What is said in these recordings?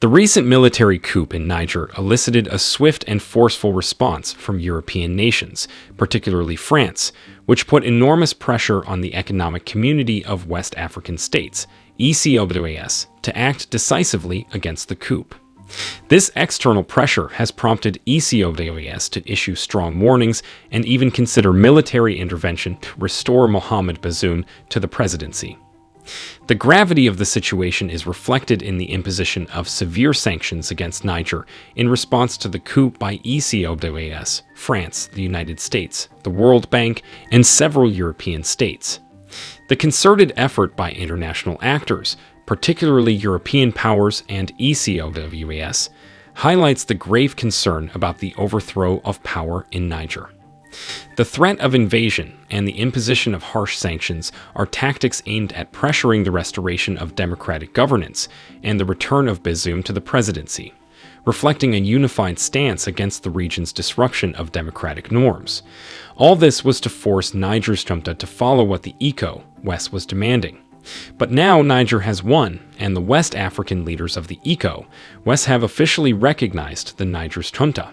The recent military coup in Niger elicited a swift and forceful response from European nations, particularly France, which put enormous pressure on the Economic Community of West African States, ECOWAS, to act decisively against the coup. This external pressure has prompted ECOWAS to issue strong warnings and even consider military intervention to restore Mohamed Bazoum to the presidency. The gravity of the situation is reflected in the imposition of severe sanctions against Niger in response to the coup by ECOWAS, France, the United States, the World Bank, and several European states. The concerted effort by international actors, particularly European powers and ECOWAS, highlights the grave concern about the overthrow of power in Niger. The threat of invasion and the imposition of harsh sanctions are tactics aimed at pressuring the restoration of democratic governance and the return of Bazoum to the presidency, reflecting a unified stance against the region's disruption of democratic norms. All this was to force Niger's Junta to follow what the ECOWAS was demanding. But now Niger has won, and the West African leaders of the ECOWAS have officially recognized the Niger's Junta.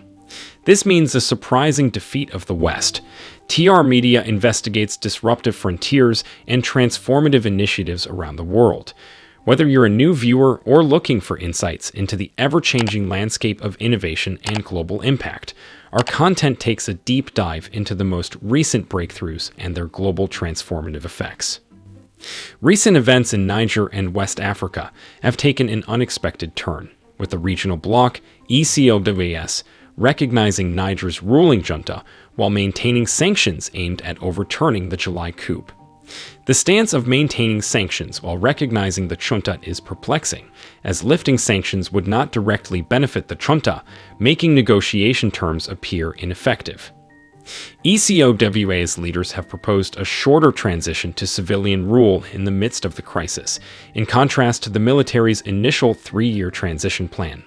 This means a surprising defeat of the West. TR Media investigates disruptive frontiers and transformative initiatives around the world. Whether you're a new viewer or looking for insights into the ever-changing landscape of innovation and global impact, our content takes a deep dive into the most recent breakthroughs and their global transformative effects. Recent events in Niger and West Africa have taken an unexpected turn, with the regional bloc, ECOWAS, recognizing Niger's ruling junta while maintaining sanctions aimed at overturning the July coup. The stance of maintaining sanctions while recognizing the junta is perplexing, as lifting sanctions would not directly benefit the junta, making negotiation terms appear ineffective. ECOWAS leaders have proposed a shorter transition to civilian rule in the midst of the crisis, in contrast to the military's initial 3-year transition plan.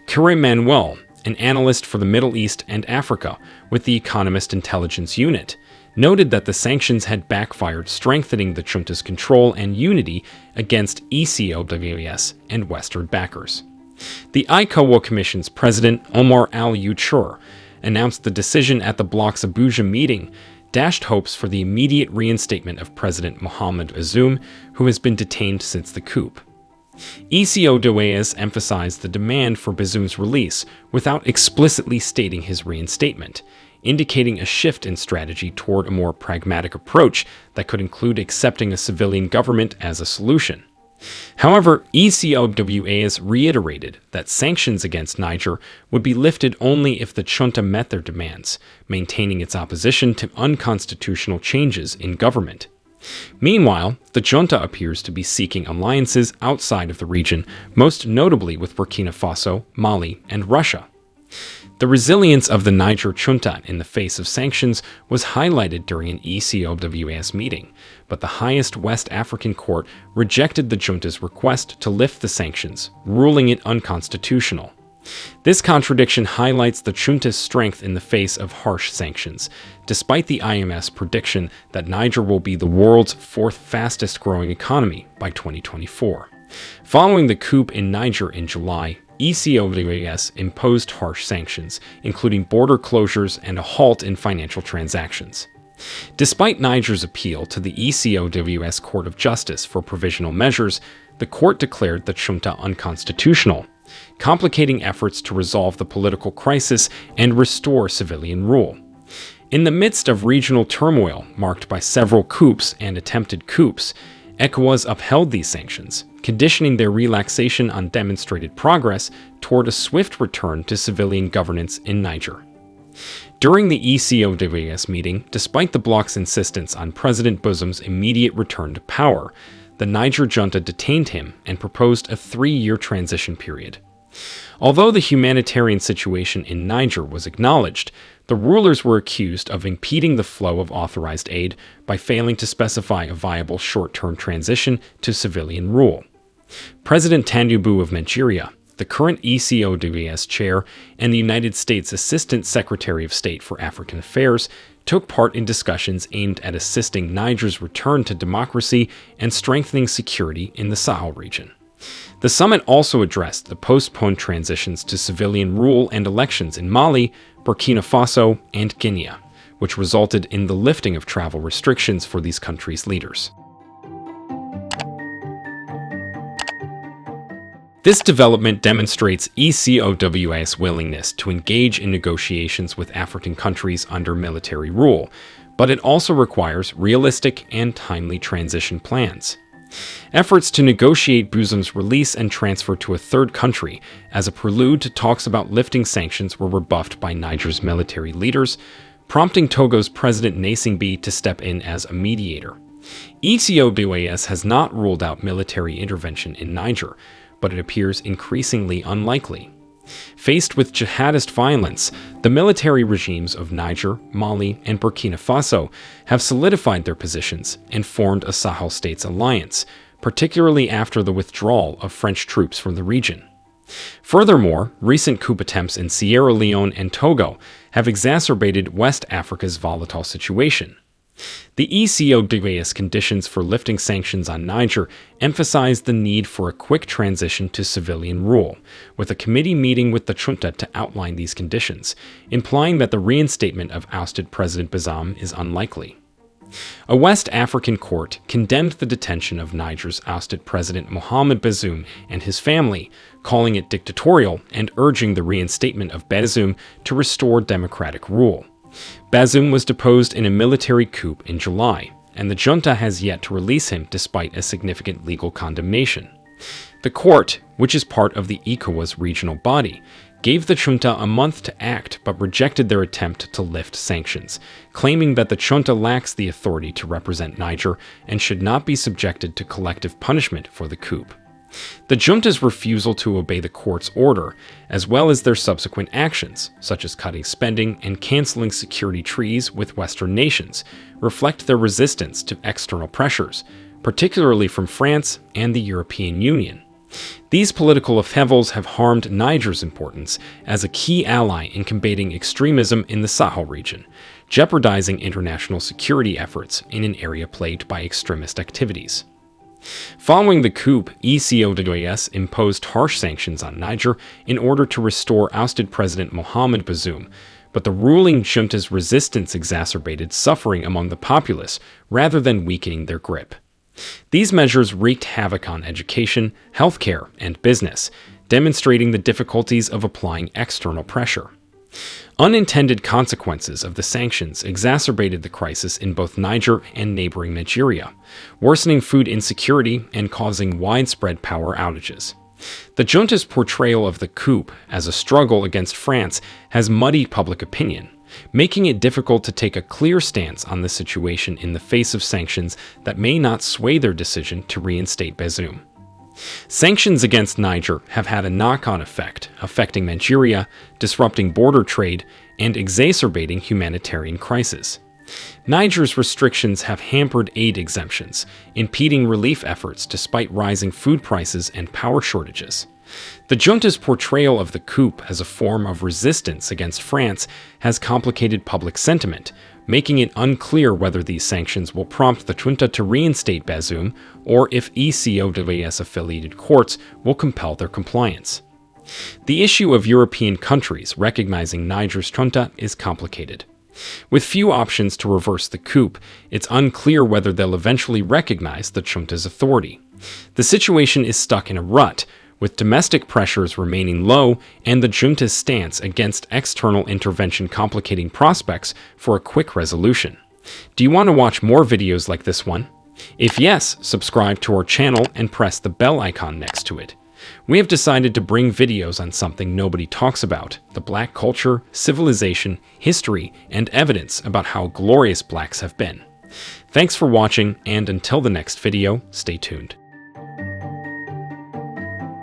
Kure Manuel, an analyst for the Middle East and Africa with the Economist Intelligence Unit, noted that the sanctions had backfired, strengthening the junta's control and unity against ECOWAS and Western backers. The ICOWA Commission's president, Omar Al-Yuchur, announced the decision at the bloc's Abuja meeting, dashed hopes for the immediate reinstatement of President Mohamed Bazoum, who has been detained since the coup. ECOWAS emphasized the demand for Bazoum's release without explicitly stating his reinstatement, indicating a shift in strategy toward a more pragmatic approach that could include accepting a civilian government as a solution. However, ECOWAS reiterated that sanctions against Niger would be lifted only if the junta met their demands, maintaining its opposition to unconstitutional changes in government. Meanwhile, the junta appears to be seeking alliances outside of the region, most notably with Burkina Faso, Mali, and Russia. The resilience of the Niger junta in the face of sanctions was highlighted during an ECOWAS meeting, but the highest West African court rejected the junta's request to lift the sanctions, ruling it unconstitutional. This contradiction highlights the junta's strength in the face of harsh sanctions, despite the IMF's prediction that Niger will be the world's 4th fastest growing economy by 2024. Following the coup in Niger in July, ECOWAS imposed harsh sanctions, including border closures and a halt in financial transactions. Despite Niger's appeal to the ECOWAS Court of Justice for provisional measures, the court declared the junta unconstitutional, complicating efforts to resolve the political crisis and restore civilian rule. In the midst of regional turmoil marked by several coups and attempted coups, ECOWAS upheld these sanctions, conditioning their relaxation on demonstrated progress toward a swift return to civilian governance in Niger. During the ECOWAS meeting, despite the bloc's insistence on President Bazoum's immediate return to power, the Niger junta detained him and proposed a 3-year transition period. Although the humanitarian situation in Niger was acknowledged, the rulers were accused of impeding the flow of authorized aid by failing to specify a viable short-term transition to civilian rule. President Tinubu of Nigeria, the current ECOWAS chair, and the United States Assistant Secretary of State for African Affairs took part in discussions aimed at assisting Niger's return to democracy and strengthening security in the Sahel region. The summit also addressed the postponed transitions to civilian rule and elections in Mali, Burkina Faso, and Guinea, which resulted in the lifting of travel restrictions for these countries' leaders. This development demonstrates ECOWAS' willingness to engage in negotiations with African countries under military rule, but it also requires realistic and timely transition plans. Efforts to negotiate Bazoum's release and transfer to a third country as a prelude to talks about lifting sanctions were rebuffed by Niger's military leaders, prompting Togo's President Gnassingbé to step in as a mediator. ECOWAS has not ruled out military intervention in Niger, but it appears increasingly unlikely. Faced with jihadist violence, the military regimes of Niger, Mali, and Burkina Faso have solidified their positions and formed a Sahel States alliance, particularly after the withdrawal of French troops from the region. Furthermore, recent coup attempts in Sierra Leone and Togo have exacerbated West Africa's volatile situation. The ECOWAS conditions for lifting sanctions on Niger emphasize the need for a quick transition to civilian rule, with a committee meeting with the Junta to outline these conditions, implying that the reinstatement of ousted President Bazoum is unlikely. A West African court condemned the detention of Niger's ousted President Mohamed Bazoum and his family, calling it dictatorial and urging the reinstatement of Bazoum to restore democratic rule. Bazoum was deposed in a military coup in July, and the junta has yet to release him despite a significant legal condemnation. The court, which is part of the ECOWAS regional body, gave the junta a month to act but rejected their attempt to lift sanctions, claiming that the junta lacks the authority to represent Niger and should not be subjected to collective punishment for the coup. The junta's refusal to obey the court's order, as well as their subsequent actions, such as cutting spending and canceling security treaties with Western nations, reflect their resistance to external pressures, particularly from France and the European Union. These political upheavals have harmed Niger's importance as a key ally in combating extremism in the Sahel region, jeopardizing international security efforts in an area plagued by extremist activities. Following the coup, ECOWAS imposed harsh sanctions on Niger in order to restore ousted President Mohamed Bazoum, but the ruling junta's resistance exacerbated suffering among the populace rather than weakening their grip. These measures wreaked havoc on education, healthcare, and business, demonstrating the difficulties of applying external pressure. Unintended consequences of the sanctions exacerbated the crisis in both Niger and neighboring Nigeria, worsening food insecurity and causing widespread power outages. The junta's portrayal of the coup as a struggle against France has muddied public opinion, making it difficult to take a clear stance on the situation in the face of sanctions that may not sway their decision to reinstate Bazoum. Sanctions against Niger have had a knock-on effect, affecting Nigeria, disrupting border trade, and exacerbating humanitarian crises. Niger's restrictions have hampered aid exemptions, impeding relief efforts despite rising food prices and power shortages. The junta's portrayal of the coup as a form of resistance against France has complicated public sentiment, making it unclear whether these sanctions will prompt the junta to reinstate Bazoum or if ECOWAS-affiliated courts will compel their compliance. The issue of European countries recognizing Niger's junta is complicated. With few options to reverse the coup, it's unclear whether they'll eventually recognize the junta's authority. The situation is stuck in a rut, with domestic pressures remaining low and the junta's stance against external intervention complicating prospects for a quick resolution. Do you want to watch more videos like this one? If yes, subscribe to our channel and press the bell icon next to it. We have decided to bring videos on something nobody talks about: the black culture, civilization, history, and evidence about how glorious blacks have been. Thanks for watching, and until the next video, stay tuned.